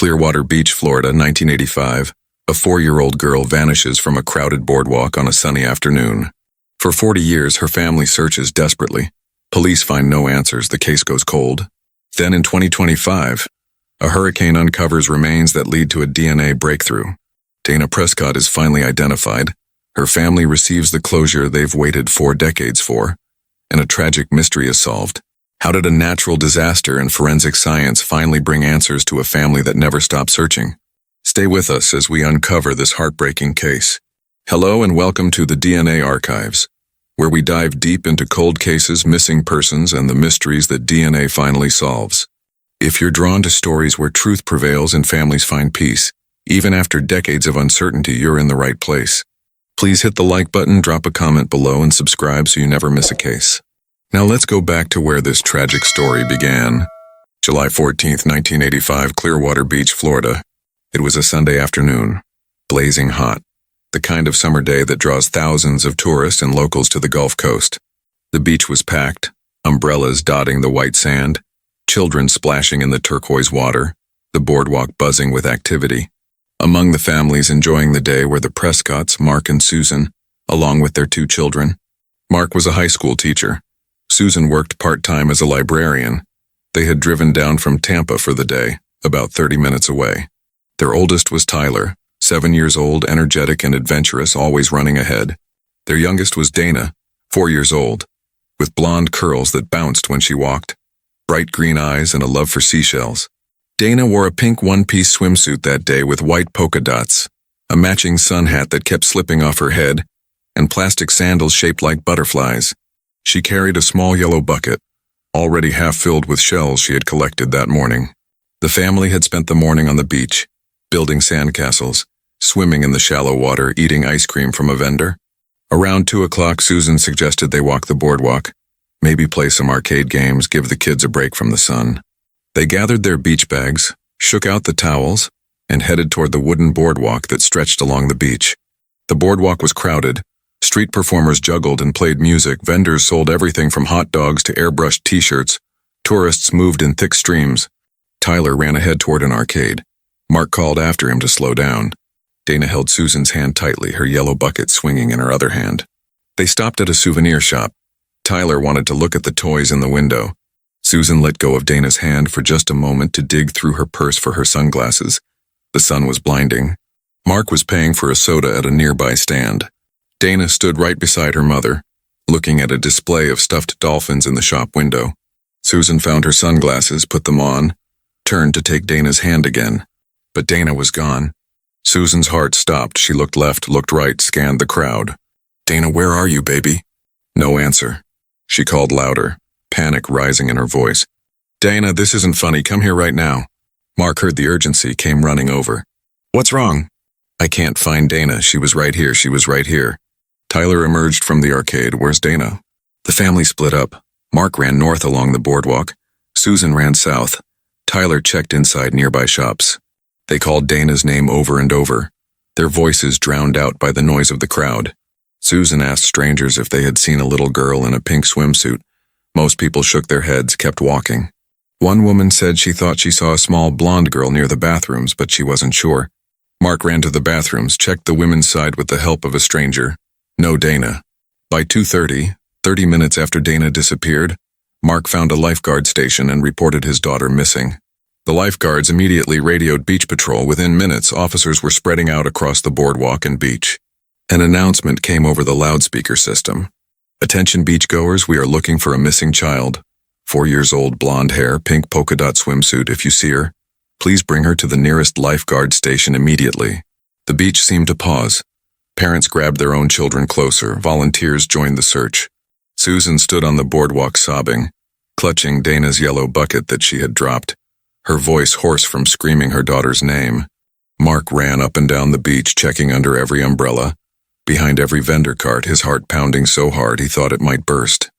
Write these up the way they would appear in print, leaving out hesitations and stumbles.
Clearwater Beach, Florida, 1985. A 4-year-old girl vanishes from a crowded boardwalk on a sunny afternoon. For 40 years, her family searches desperately. Police find no answers, the case goes cold. Then in 2025, a hurricane uncovers remains that lead to a DNA breakthrough. Dana Prescott is finally identified. Her family receives the closure they've waited 4 decades for, and a tragic mystery is solved. How did a natural disaster and forensic science finally bring answers to a family that never stopped searching? Stay with us as we uncover this heartbreaking case. Hello and welcome to the DNA Archives, where we dive deep into cold cases, missing persons, and the mysteries that DNA finally solves. If you're drawn to stories where truth prevails and families find peace, even after decades of uncertainty, you're in the right place. Please hit the like button, drop a comment below, and subscribe so you never miss a case. Now let's go back to where this tragic story began. July 14th, 1985, Clearwater Beach, Florida. It was a Sunday afternoon, blazing hot, the kind of summer day that draws thousands of tourists and locals to the Gulf Coast. The beach was packed, umbrellas dotting the white sand, children splashing in the turquoise water, the boardwalk buzzing with activity. Among the families enjoying the day were the Prescotts, Mark and Susan, along with their 2 children. Mark was a high school teacher. Susan worked part-time as a librarian. They had driven down from Tampa for the day, about 30 minutes away. Their oldest was Tyler, 7 years old, energetic and adventurous, always running ahead. Their youngest was Dana, 4 years old, with blonde curls that bounced when she walked, bright green eyes, and a love for seashells. Dana wore a pink one-piece swimsuit that day with white polka dots, a matching sun hat that kept slipping off her head, and plastic sandals shaped like butterflies. She carried a small yellow bucket, already half filled with shells she had collected that morning. The family had spent the morning on the beach, building sandcastles, swimming in the shallow water, eating ice cream from a vendor. Around 2 o'clock, Susan suggested they walk the boardwalk, maybe play some arcade games, give the kids a break from the sun. They gathered their beach bags, shook out the towels, and headed toward the wooden boardwalk that stretched along the beach. The boardwalk was crowded. Street performers juggled and played music, vendors sold everything from hot dogs to airbrushed t-shirts. Tourists moved in thick streams. Tyler ran ahead toward an arcade. Mark called after him to slow down. Dana held Susan's hand tightly, her yellow bucket swinging in her other hand. They stopped at a souvenir shop. Tyler wanted to look at the toys in the window. Susan let go of Dana's hand for just a moment to dig through her purse for her sunglasses. The sun was blinding. Mark was paying for a soda at a nearby stand. Dana stood right beside her mother, looking at a display of stuffed dolphins in the shop window. Susan found her sunglasses, put them on, turned to take Dana's hand again. But Dana was gone. Susan's heart stopped. She looked left, looked right, scanned the crowd. "Dana, where are you, baby?" No answer. She called louder, panic rising in her voice. "Dana, this isn't funny. Come here right now." Mark heard the urgency, came running over. "What's wrong?" "I can't find Dana. She was right here. She was right here." Tyler emerged from the arcade. "Where's Dana?" The family split up. Mark ran north along the boardwalk. Susan ran south. Tyler checked inside nearby shops. They called Dana's name over and over, their voices drowned out by the noise of the crowd. Susan asked strangers if they had seen a little girl in a pink swimsuit. Most people shook their heads, kept walking. One woman said she thought she saw a small blonde girl near the bathrooms, but she wasn't sure. Mark ran to the bathrooms, checked the women's side with the help of a stranger. No Dana. By 2:30, 30 minutes after Dana disappeared, Mark found a lifeguard station and reported his daughter missing. The lifeguards immediately radioed beach patrol. Within minutes, officers were spreading out across the boardwalk and beach. An announcement came over the loudspeaker system. "Attention beachgoers, we are looking for a missing child. 4 years old, blonde hair, pink polka dot swimsuit. If you see her, please bring her to the nearest lifeguard station immediately." The beach seemed to pause. Parents grabbed their own children closer. Volunteers joined the search. Susan stood on the boardwalk sobbing, clutching Dana's yellow bucket that she had dropped, her voice hoarse from screaming her daughter's name. Mark ran up and down the beach, checking under every umbrella, behind every vendor cart, his heart pounding so hard he thought it might burst.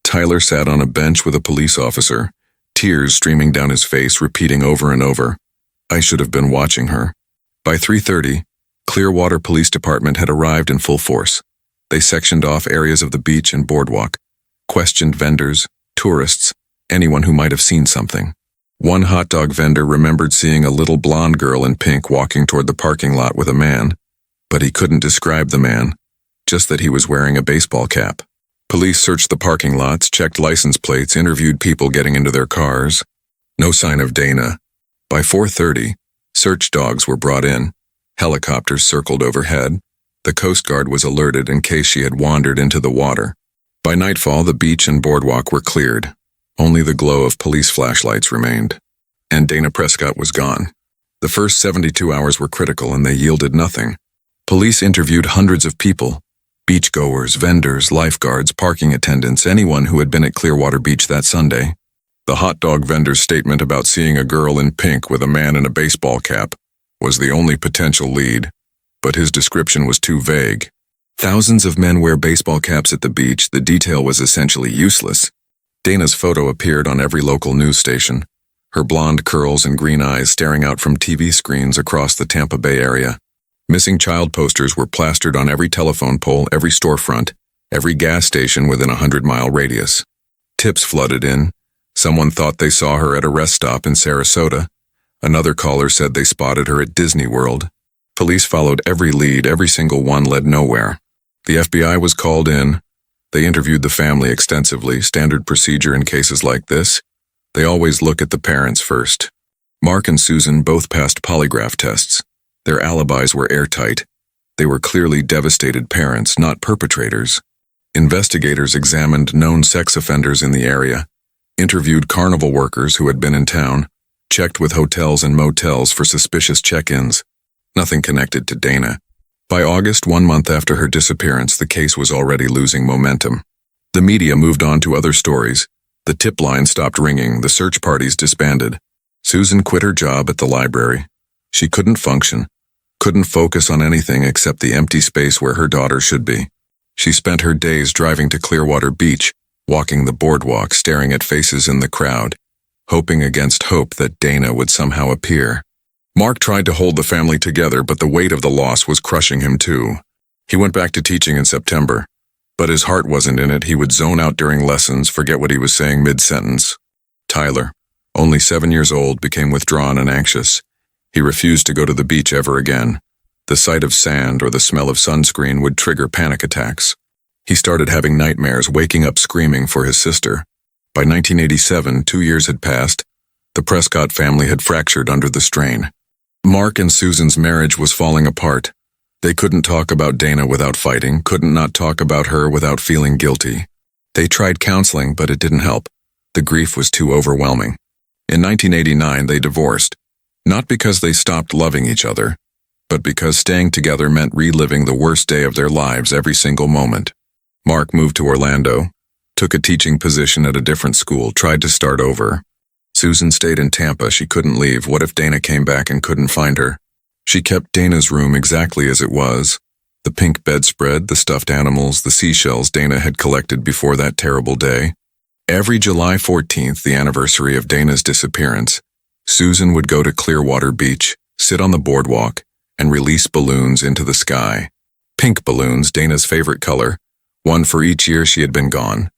Tyler sat on a bench with a police officer, tears streaming down his face, repeating over and over, "I should have been watching her." By 3:30, Clearwater Police Department had arrived in full force. They sectioned off areas of the beach and boardwalk, questioned vendors, tourists, anyone who might have seen something. One hot dog vendor remembered seeing a little blonde girl in pink walking toward the parking lot with a man, but he couldn't describe the man, just that he was wearing a baseball cap. Police searched the parking lots, checked license plates, interviewed people getting into their cars. No sign of Dana. By 4:30, search dogs were brought in. Helicopters circled overhead. The Coast Guard was alerted in case she had wandered into the water. By nightfall, the beach and boardwalk were cleared. Only the glow of police flashlights remained. And Dana Prescott was gone. The first 72 hours were critical and they yielded nothing. Police interviewed hundreds of people. Beachgoers, vendors, lifeguards, parking attendants, anyone who had been at Clearwater Beach that Sunday. The hot dog vendor's statement about seeing a girl in pink with a man in a baseball cap was the only potential lead, but his description was too vague. Thousands of men wear baseball caps at the beach. The detail was essentially useless. Dana's photo appeared on every local news station, her blonde curls and green eyes staring out from TV screens across the Tampa Bay area. Missing child posters were plastered on every telephone pole, every storefront, every gas station within a 100-mile radius. Tips flooded in. Someone thought they saw her at a rest stop in Sarasota. Another caller said they spotted her at Disney World. Police followed every lead, every single one led nowhere. The FBI was called in. They interviewed the family extensively, standard procedure in cases like this. They always look at the parents first. Mark and Susan both passed polygraph tests. Their alibis were airtight. They were clearly devastated parents, not perpetrators. Investigators examined known sex offenders in the area, interviewed carnival workers who had been in town, checked with hotels and motels for suspicious check-ins. Nothing connected to Dana. By August, 1 month after her disappearance, the case was already losing momentum. The media moved on to other stories. The tip line stopped ringing, the search parties disbanded. Susan quit her job at the library. She couldn't function, couldn't focus on anything except the empty space where her daughter should be. She spent her days driving to Clearwater Beach, walking the boardwalk, staring at faces in the crowd, hoping against hope that Dana would somehow appear. Mark tried to hold the family together, but the weight of the loss was crushing him too. He went back to teaching in September, but his heart wasn't in it. He would zone out during lessons, forget what he was saying mid-sentence. Tyler, only 7 years old, became withdrawn and anxious. He refused to go to the beach ever again. The sight of sand or the smell of sunscreen would trigger panic attacks. He started having nightmares, waking up screaming for his sister. By 1987, 2 years had passed. The Prescott family had fractured under the strain. Mark and Susan's marriage was falling apart. They couldn't talk about Dana without fighting, couldn't not talk about her without feeling guilty. They tried counseling, but it didn't help. The grief was too overwhelming. In 1989, they divorced. Not because they stopped loving each other, but because staying together meant reliving the worst day of their lives every single moment. Mark moved to Orlando, took a teaching position at a different school, tried to start over. Susan stayed in Tampa. She couldn't leave. What if Dana came back and couldn't find her? She kept Dana's room exactly as it was. The pink bedspread, the stuffed animals, the seashells Dana had collected before that terrible day. Every July 14th, the anniversary of Dana's disappearance, Susan would go to Clearwater Beach, sit on the boardwalk, and release balloons into the sky. Pink balloons, Dana's favorite color, one for each year she had been gone.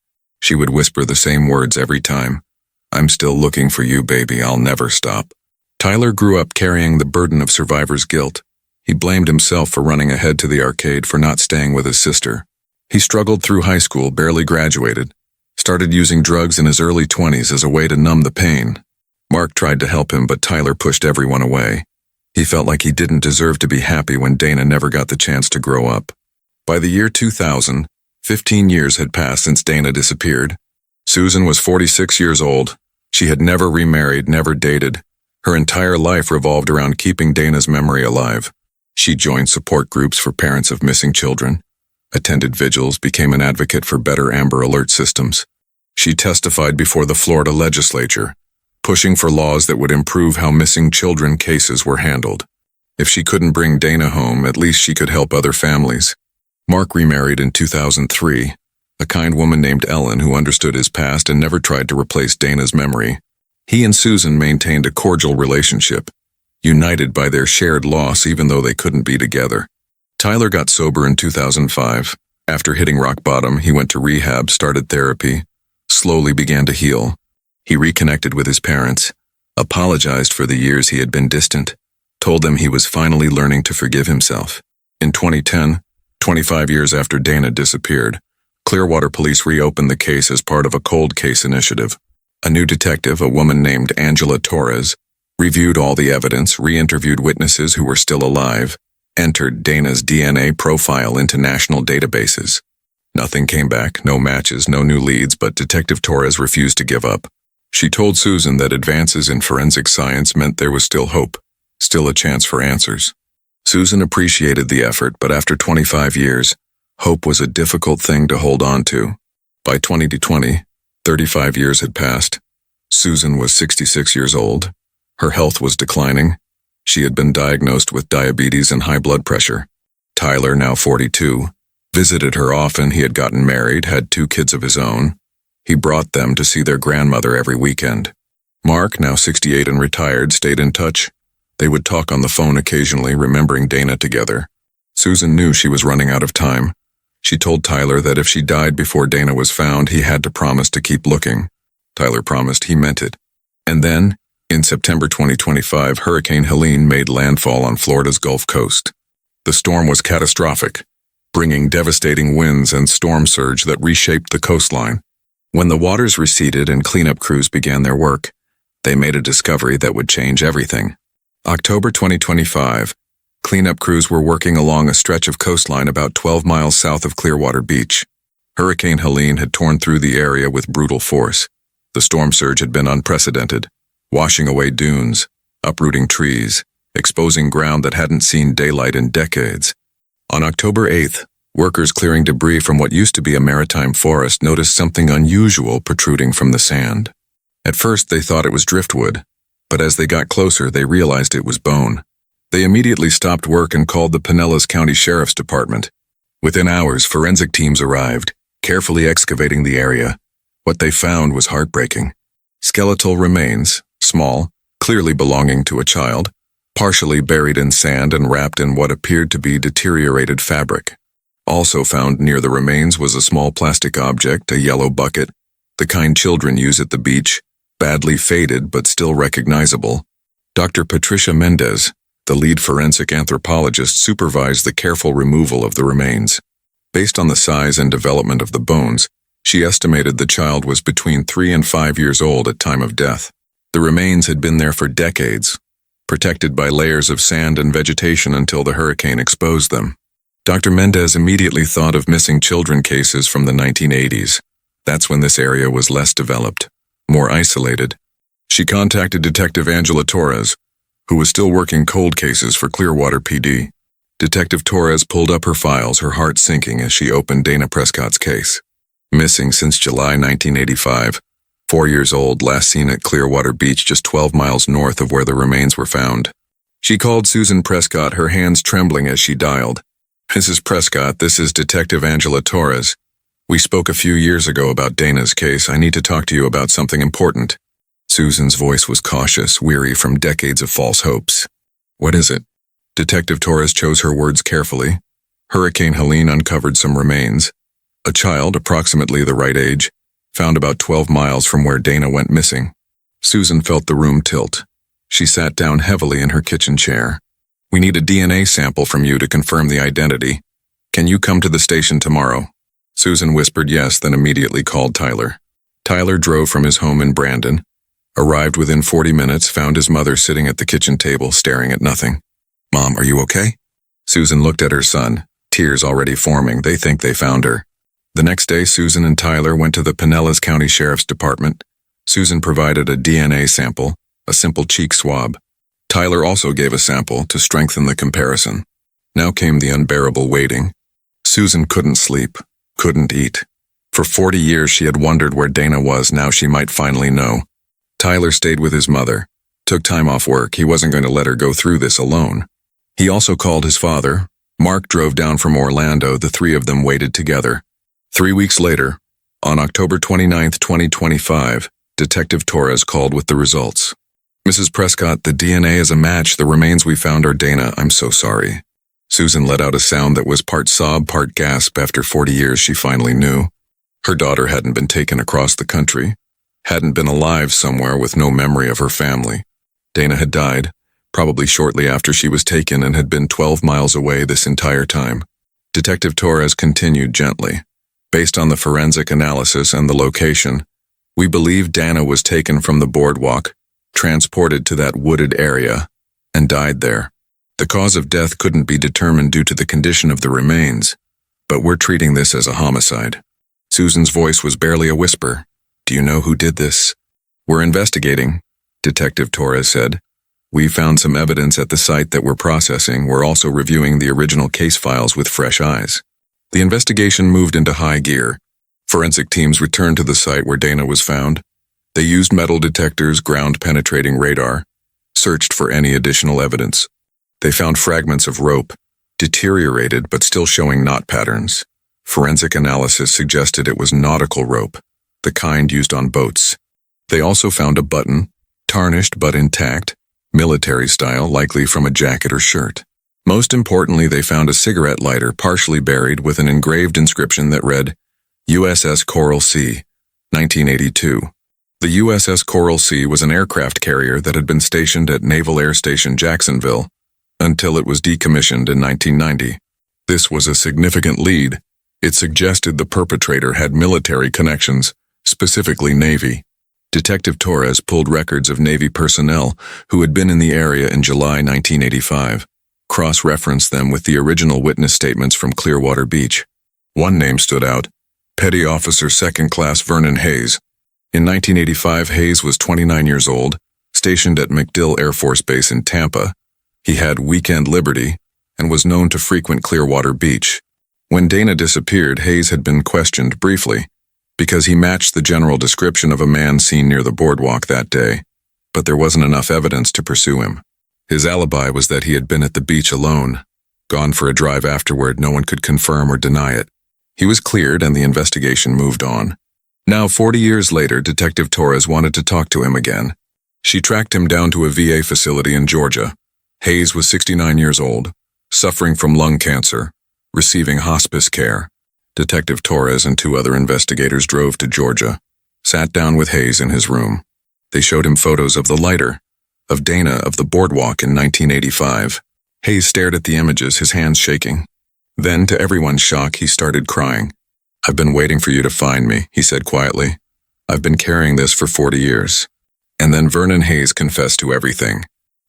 She would whisper the same words every time. "I'm still looking for you, baby. I'll never stop." Tyler grew up carrying the burden of survivor's guilt. He blamed himself for running ahead to the arcade, for not staying with his sister. He struggled through high school, barely graduated, started using drugs in his early 20s as a way to numb the pain. Mark tried to help him, but Tyler pushed everyone away. He felt like he didn't deserve to be happy when Dana never got the chance to grow up. By the year 2000, 15 years had passed since Dana disappeared. Susan was 46 years old. She had never remarried, never dated. Her entire life revolved around keeping Dana's memory alive. She joined support groups for parents of missing children, attended vigils, became an advocate for better Amber Alert systems. She testified before the Florida legislature, pushing for laws that would improve how missing children cases were handled. If she couldn't bring Dana home, at least she could help other families. Mark remarried in 2003. A kind woman named Ellen who understood his past and never tried to replace Dana's memory. He and Susan maintained a cordial relationship, united by their shared loss even though they couldn't be together. Tyler got sober in 2005. After hitting rock bottom, he went to rehab, started therapy, slowly began to heal. He reconnected with his parents, apologized for the years he had been distant, told them he was finally learning to forgive himself. In 2010, 25 years after Dana disappeared, Clearwater Police reopened the case as part of a cold case initiative. A new detective, a woman named Angela Torres, reviewed all the evidence, re-interviewed witnesses who were still alive, entered Dana's DNA profile into national databases. Nothing came back, no matches, no new leads, but Detective Torres refused to give up. She told Susan that advances in forensic science meant there was still hope, still a chance for answers. Susan appreciated the effort, but after 25 years, hope was a difficult thing to hold on to. By 2020, 35 years had passed. Susan was 66 years old. Her health was declining. She had been diagnosed with diabetes and high blood pressure. Tyler, now 42, visited her often. He had gotten married, had 2 kids of his own. He brought them to see their grandmother every weekend. Mark, now 68 and retired, stayed in touch. They would talk on the phone occasionally, remembering Dana together. Susan knew she was running out of time. She told Tyler that if she died before Dana was found, he had to promise to keep looking. Tyler promised, he meant it. And then, in September 2025, Hurricane Helene made landfall on Florida's Gulf Coast. The storm was catastrophic, bringing devastating winds and storm surge that reshaped the coastline. When the waters receded and cleanup crews began their work, they made a discovery that would change everything. October 2025, cleanup crews were working along a stretch of coastline about 12 miles south of Clearwater Beach. Hurricane Helene had torn through the area with brutal force. The storm surge had been unprecedented, washing away dunes, uprooting trees, exposing ground that hadn't seen daylight in decades. On October 8th, workers clearing debris from what used to be a maritime forest noticed something unusual protruding from the sand. At first, they thought it was driftwood, but as they got closer, they realized it was bone. They immediately stopped work and called the Pinellas County Sheriff's Department. Within hours, forensic teams arrived, carefully excavating the area. What they found was heartbreaking. Skeletal remains, small, clearly belonging to a child, partially buried in sand and wrapped in what appeared to be deteriorated fabric. Also found near the remains was a small plastic object, a yellow bucket, the kind children use at the beach, badly faded but still recognizable. Dr. Patricia Mendez, the lead forensic anthropologist, supervised the careful removal of the remains. Based on the size and development of the bones, she estimated the child was between 3 and 5 years old at time of death. The remains had been there for decades, protected by layers of sand and vegetation until the hurricane exposed them. Dr. Mendez immediately thought of missing children cases from the 1980s. That's when this area was less developed, more isolated. She contacted Detective Angela Torres, who was still working cold cases for Clearwater PD. Detective Torres pulled up her files, her heart sinking as she opened Dana Prescott's case. Missing since July 1985, 4 years old, last seen at Clearwater Beach just 12 miles north of where the remains were found. She called Susan Prescott, her hands trembling as she dialed. "Mrs. Prescott, this is Detective Angela Torres. We spoke a few years ago about Dana's case. I need to talk to you about something important." Susan's voice was cautious, weary from decades of false hopes. "What is it?" Detective Torres chose her words carefully. Hurricane Helene uncovered some remains. A child, approximately the right age, found about 12 miles from where Dana went missing. Susan felt the room tilt. She sat down heavily in her kitchen chair. "We need a DNA sample from you to confirm the identity. Can you come to the station tomorrow?" Susan whispered yes, then immediately called Tyler. Tyler drove from his home in Brandon, arrived within 40 minutes, found his mother sitting at the kitchen table staring at nothing. "Mom, are you okay?" Susan looked at her son, tears already forming. They think they found her. The next day, Susan and Tyler went to the Pinellas County Sheriff's Department. Susan provided a DNA sample, a simple cheek swab. Tyler also gave a sample to strengthen the comparison. Now came the unbearable waiting. Susan couldn't sleep, couldn't eat. For 40 years she had wondered where Dana was. Now she might finally know. Tyler stayed with his mother, took time off work. He wasn't going to let her go through this alone. He also called his father. Mark drove down from Orlando. The three of them waited together. 3 weeks later, on October 29, 2025, Detective Torres called with the results. "Mrs. Prescott, the DNA is a match. The remains we found are Dana. I'm so sorry." Susan let out a sound that was part sob, part gasp. After 40 years, she finally knew. Her daughter hadn't been taken across the country, hadn't been alive somewhere with no memory of her family. Dana had died, probably shortly after she was taken, and had been 12 miles away this entire time. Detective Torres continued gently. Based on the forensic analysis and the location, we believe Dana was taken from the boardwalk, transported to that wooded area, and died there. The cause of death couldn't be determined due to the condition of the remains, but we're treating this as a homicide. Susan's voice was barely a whisper. Do you know who did this? We're investigating, Detective Torres said. We found some evidence at the site that we're processing. We're also reviewing the original case files with fresh eyes. The investigation moved into high gear. Forensic teams returned to the site where Dana was found. They used metal detectors, ground-penetrating radar, searched for any additional evidence. They found fragments of rope, deteriorated but still showing knot patterns. Forensic analysis suggested it was nautical rope, the kind used on boats. They also found a button, tarnished but intact, military style, likely from a jacket or shirt. Most importantly, they found a cigarette lighter partially buried with an engraved inscription that read, USS Coral Sea, 1982. The USS Coral Sea was an aircraft carrier that had been stationed at Naval Air Station Jacksonville until it was decommissioned in 1990. This was a significant lead. It suggested the perpetrator had military connections, specifically Navy. Detective Torres pulled records of Navy personnel who had been in the area in July 1985, cross-referenced them with the original witness statements from Clearwater Beach. One name stood out, Petty Officer 2nd Class Vernon Hayes. In 1985, Hayes was 29 years old, stationed at MacDill Air Force Base in Tampa. He had weekend liberty and was known to frequent Clearwater Beach. When Dana disappeared, Hayes had been questioned briefly because he matched the general description of a man seen near the boardwalk that day, but there wasn't enough evidence to pursue him. His alibi was that he had been at the beach alone, gone for a drive afterward. No one could confirm or deny it. He was cleared and the investigation moved on. Now, 40 years later, Detective Torres wanted to talk to him again. She tracked him down to a VA facility in Georgia. Hayes was 69 years old, suffering from lung cancer, receiving hospice care. Detective Torres and 2 other investigators drove to Georgia, sat down with Hayes in his room. They showed him photos of the lighter, of Dana, of the boardwalk in 1985. Hayes stared at the images, his hands shaking. Then, to everyone's shock, he started crying. I've been waiting for you to find me, he said quietly. I've been carrying this for 40 years. And then Vernon Hayes confessed to everything.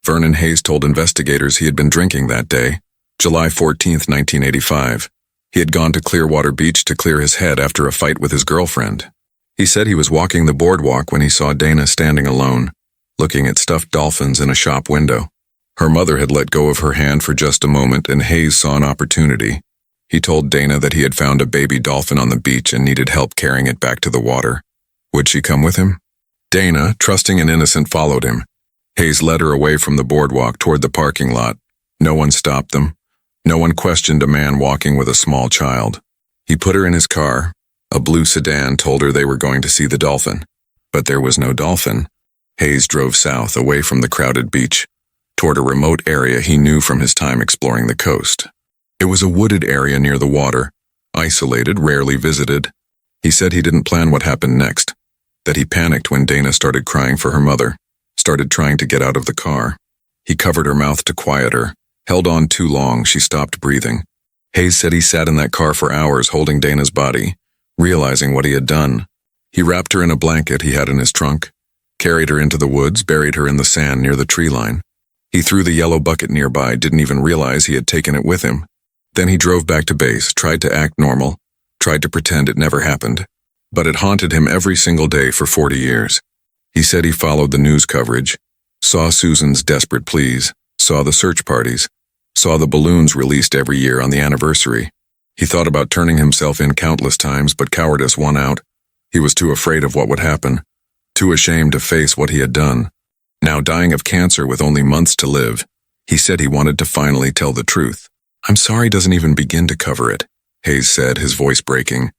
Vernon Hayes told investigators he had been drinking that day, July 14, 1985. He had gone to Clearwater Beach to clear his head after a fight with his girlfriend. He said he was walking the boardwalk when he saw Dana standing alone, looking at stuffed dolphins in a shop window. Her mother had let go of her hand for just a moment, and Hayes saw an opportunity. He told Dana that he had found a baby dolphin on the beach and needed help carrying it back to the water. Would she come with him? Dana, trusting and innocent, followed him. Hayes led her away from the boardwalk toward the parking lot. No one stopped them. No one questioned a man walking with a small child. He put her in his car. A blue sedan, told her they were going to see the dolphin. But there was no dolphin. Hayes drove south, away from the crowded beach, toward a remote area he knew from his time exploring the coast. It was a wooded area near the water, isolated, rarely visited. He said he didn't plan what happened next, that he panicked when Dana started crying for her mother, started trying to get out of the car. He covered her mouth to quiet her, held on too long, she stopped breathing. Hayes said he sat in that car for hours holding Dana's body, realizing what he had done. He wrapped her in a blanket he had in his trunk, carried her into the woods, buried her in the sand near the tree line. He threw the yellow bucket nearby, didn't even realize he had taken it with him. Then he drove back to base, tried to act normal, tried to pretend it never happened. But it haunted him every single day for 40 years. He said he followed the news coverage, saw Susan's desperate pleas, saw the search parties, saw the balloons released every year on the anniversary. He thought about turning himself in countless times, but cowardice won out. He was too afraid of what would happen, too ashamed to face what he had done. Now dying of cancer with only months to live, he said he wanted to finally tell the truth. I'm sorry doesn't even begin to cover it, Hayes said, his voice breaking.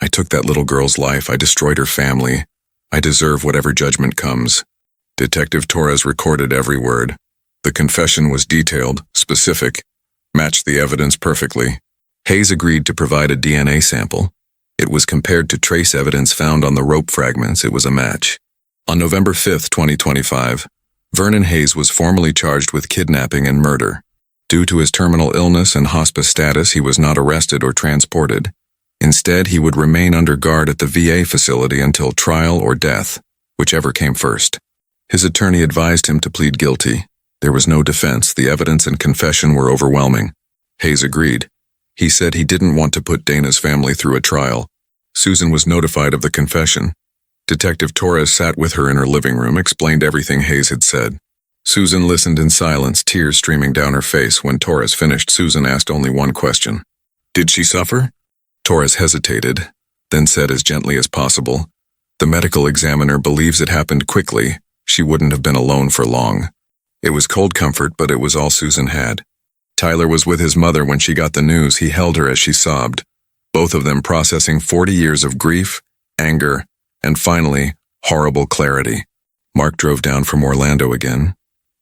I took that little girl's life, I destroyed her family. I deserve whatever judgment comes. Detective Torres recorded every word. The confession was detailed, specific, matched the evidence perfectly. Hayes agreed to provide a DNA sample. It was compared to trace evidence found on the rope fragments. It was a match. On November 5, 2025, Vernon Hayes was formally charged with kidnapping and murder. Due to his terminal illness and hospice status, he was not arrested or transported. Instead, he would remain under guard at the VA facility until trial or death, whichever came first. His attorney advised him to plead guilty. There was no defense. The evidence and confession were overwhelming. Hayes agreed. He said he didn't want to put Dana's family through a trial. Susan was notified of the confession. Detective Torres sat with her in her living room, explained everything Hayes had said. Susan listened in silence, tears streaming down her face. When Torres finished, Susan asked only one question. "Did she suffer?" Torres hesitated, then said as gently as possible, "The medical examiner believes it happened quickly. She wouldn't have been alone for long." It was cold comfort, but it was all Susan had. Tyler was with his mother when she got the news. He held her as she sobbed, both of them processing 40 years of grief, anger, and finally, horrible clarity. Mark drove down from Orlando again.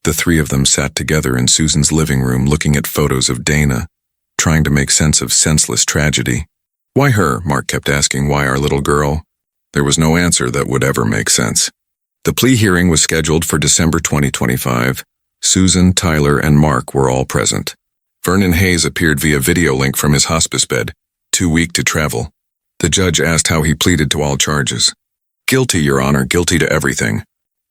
The three of them sat together in Susan's living room looking at photos of Dana, trying to make sense of senseless tragedy. "Why her?" Mark kept asking. "Why our little girl?" There was no answer that would ever make sense. The plea hearing was scheduled for December 2025. Susan, Tyler, and Mark were all present. Vernon Hayes appeared via video link from his hospice bed, too weak to travel. The judge asked how he pleaded to all charges. "Guilty, Your Honor, guilty to everything."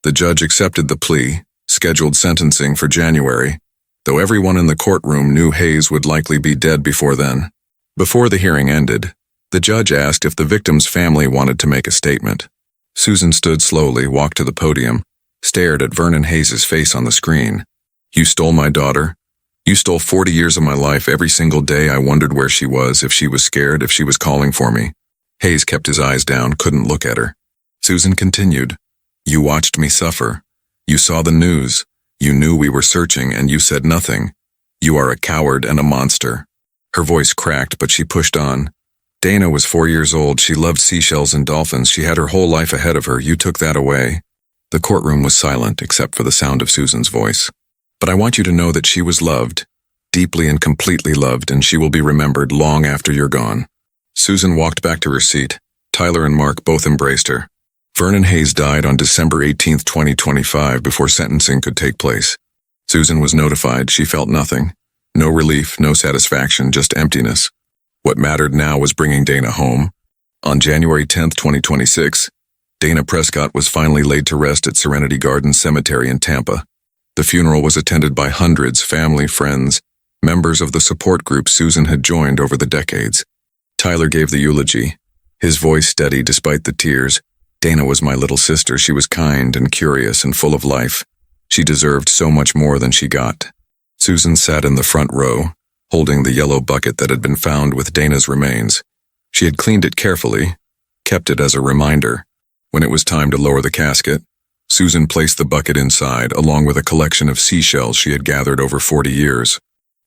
The judge accepted the plea, scheduled sentencing for January, though everyone in the courtroom knew Hayes would likely be dead before then. Before the hearing ended, the judge asked if the victim's family wanted to make a statement. Susan stood slowly, walked to the podium, stared at Vernon Hayes' face on the screen. "You stole my daughter. You stole 40 years of my life. Every single day I wondered where she was, if she was scared, if she was calling for me." Hayes kept his eyes down, couldn't look at her. Susan continued, "You watched me suffer. You saw the news. You knew we were searching, and you said nothing. You are a coward and a monster." Her voice cracked, but she pushed on. "Dana was 4 years old. She loved seashells and dolphins. She had her whole life ahead of her. You took that away." The courtroom was silent, except for the sound of Susan's voice. "But I want you to know that she was loved, deeply and completely loved, and she will be remembered long after you're gone." Susan walked back to her seat. Tyler and Mark both embraced her. Vernon Hayes died on December 18, 2025, before sentencing could take place. Susan was notified. She felt nothing. No relief, no satisfaction, just emptiness. What mattered now was bringing Dana home. On January 10, 2026, Dana Prescott was finally laid to rest at Serenity Gardens Cemetery in Tampa. The funeral was attended by hundreds, family, friends, members of the support group Susan had joined over the decades. Tyler gave the eulogy, his voice steady despite the tears. "Dana was my little sister. She was kind and curious and full of life. She deserved so much more than she got." Susan sat in the front row, holding the yellow bucket that had been found with Dana's remains. She had cleaned it carefully, kept it as a reminder. When it was time to lower the casket, Susan placed the bucket inside, along with a collection of seashells she had gathered over 40 years.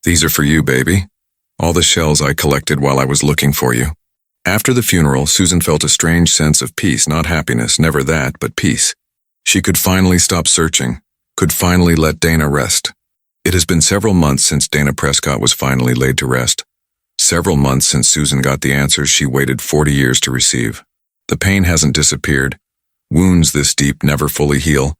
"These are for you, baby. All the shells I collected while I was looking for you." After the funeral, Susan felt a strange sense of peace, not happiness, never that, but peace. She could finally stop searching, could finally let Dana rest. It has been several months since Dana Prescott was finally laid to rest. Several months since Susan got the answers she waited 40 years to receive. The pain hasn't disappeared. Wounds this deep never fully heal.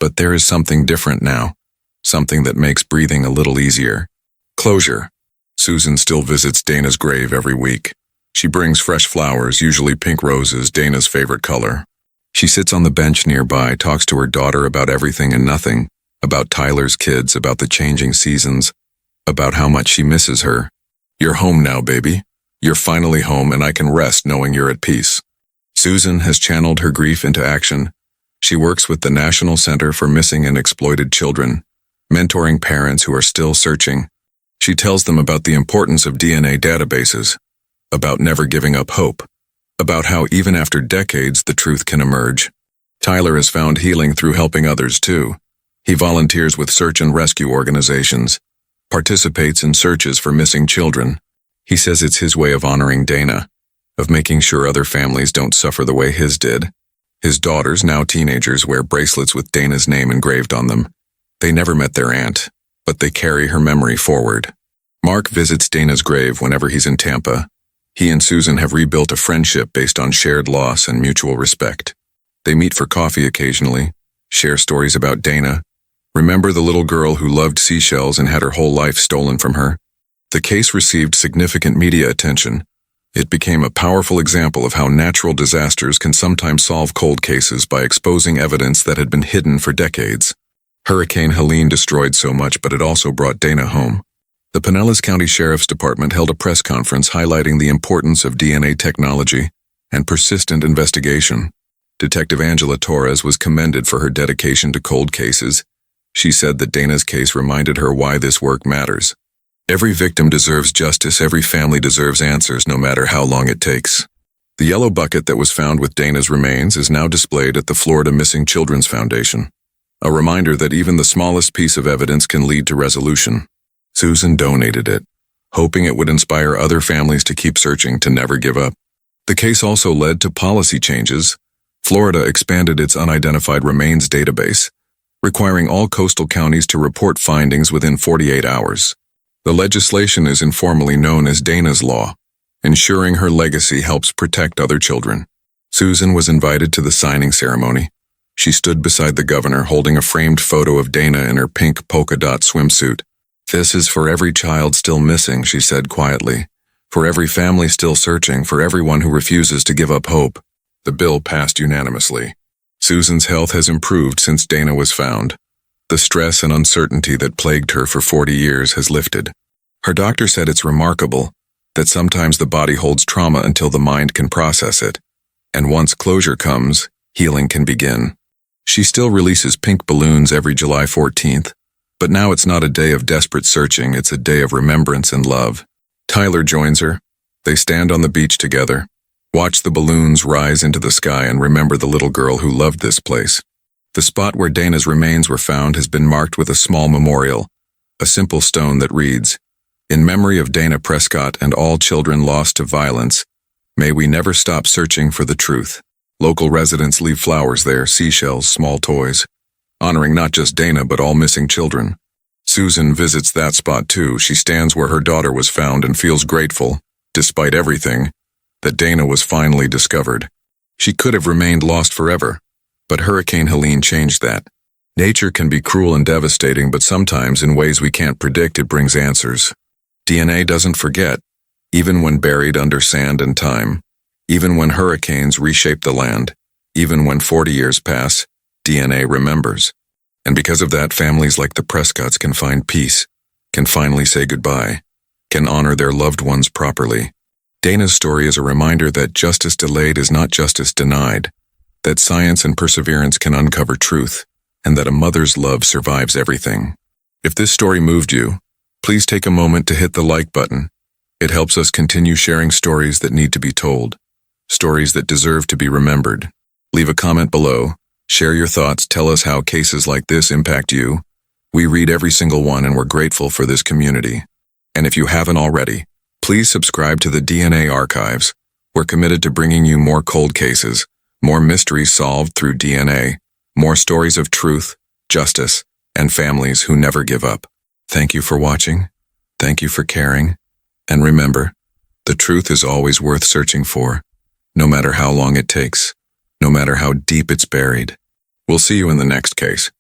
But there is something different now. Something that makes breathing a little easier. Closure. Susan still visits Dana's grave every week. She brings fresh flowers, usually pink roses, Dana's favorite color. She sits on the bench nearby, talks to her daughter about everything and nothing, about Tyler's kids, about the changing seasons, about how much she misses her. "You're home now, baby. You're finally home, and I can rest knowing you're at peace." Susan has channeled her grief into action. She works with the National Center for Missing and Exploited Children, mentoring parents who are still searching. She tells them about the importance of DNA databases, about never giving up hope, about how even after decades the truth can emerge. Tyler has found healing through helping others too. He volunteers with search and rescue organizations, participates in searches for missing children. He says it's his way of honoring Dana, of making sure other families don't suffer the way his did. His daughters, now teenagers, wear bracelets with Dana's name engraved on them. They never met their aunt, but they carry her memory forward. Mark visits Dana's grave whenever he's in Tampa. He and Susan have rebuilt a friendship based on shared loss and mutual respect. They meet for coffee occasionally, share stories about Dana, Remember the little girl who loved seashells and had her whole life stolen from her? The case received significant media attention. It became a powerful example of how natural disasters can sometimes solve cold cases by exposing evidence that had been hidden for decades. Hurricane Helene destroyed so much, but it also brought Dana home. The Pinellas County Sheriff's Department held a press conference highlighting the importance of DNA technology and persistent investigation. Detective Angela Torres was commended for her dedication to cold cases. She said that Dana's case reminded her why this work matters. Every victim deserves justice, every family deserves answers, no matter how long it takes. The yellow bucket that was found with Dana's remains is now displayed at the Florida Missing Children's Foundation, a reminder that even the smallest piece of evidence can lead to resolution. Susan donated it, hoping it would inspire other families to keep searching, to never give up. The case also led to policy changes. Florida expanded its unidentified remains database, requiring all coastal counties to report findings within 48 hours. The legislation is informally known as Dana's Law, ensuring her legacy helps protect other children. Susan was invited to the signing ceremony. She stood beside the governor holding a framed photo of Dana in her pink polka dot swimsuit. "This is for every child still missing," she said quietly. "For every family still searching, for everyone who refuses to give up hope." The bill passed unanimously. Susan's health has improved since Dana was found. The stress and uncertainty that plagued her for 40 years has lifted. Her doctor said it's remarkable that sometimes the body holds trauma until the mind can process it. And once closure comes, healing can begin. She still releases pink balloons every July 14th, but now it's not a day of desperate searching, it's a day of remembrance and love. Tyler joins her. They stand on the beach together, watch the balloons rise into the sky, and remember the little girl who loved this place. The spot where Dana's remains were found has been marked with a small memorial, a simple stone that reads, "In memory of Dana Prescott and all children lost to violence, may we never stop searching for the truth." Local residents leave flowers there, seashells, small toys, honoring not just Dana but all missing children. Susan visits that spot too. She stands where her daughter was found and feels grateful, despite everything, that Dana was finally discovered. She could have remained lost forever, but Hurricane Helene changed that. Nature can be cruel and devastating, but sometimes in ways we can't predict it brings answers. DNA doesn't forget, even when buried under sand and time, even when hurricanes reshape the land, even when 40 years pass, DNA remembers. And because of that, families like the Prescotts can find peace, can finally say goodbye, can honor their loved ones properly. Dana's story is a reminder that justice delayed is not justice denied, that science and perseverance can uncover truth, and that a mother's love survives everything. If this story moved you, please take a moment to hit the like button. It helps us continue sharing stories that need to be told, stories that deserve to be remembered. Leave a comment below, share your thoughts, tell us how cases like this impact you. We read every single one and we're grateful for this community. And if you haven't already, please subscribe to the DNA Archives. We're committed to bringing you more cold cases, more mysteries solved through DNA, more stories of truth, justice, and families who never give up. Thank you for watching. Thank you for caring. And remember, the truth is always worth searching for, no matter how long it takes, no matter how deep it's buried. We'll see you in the next case.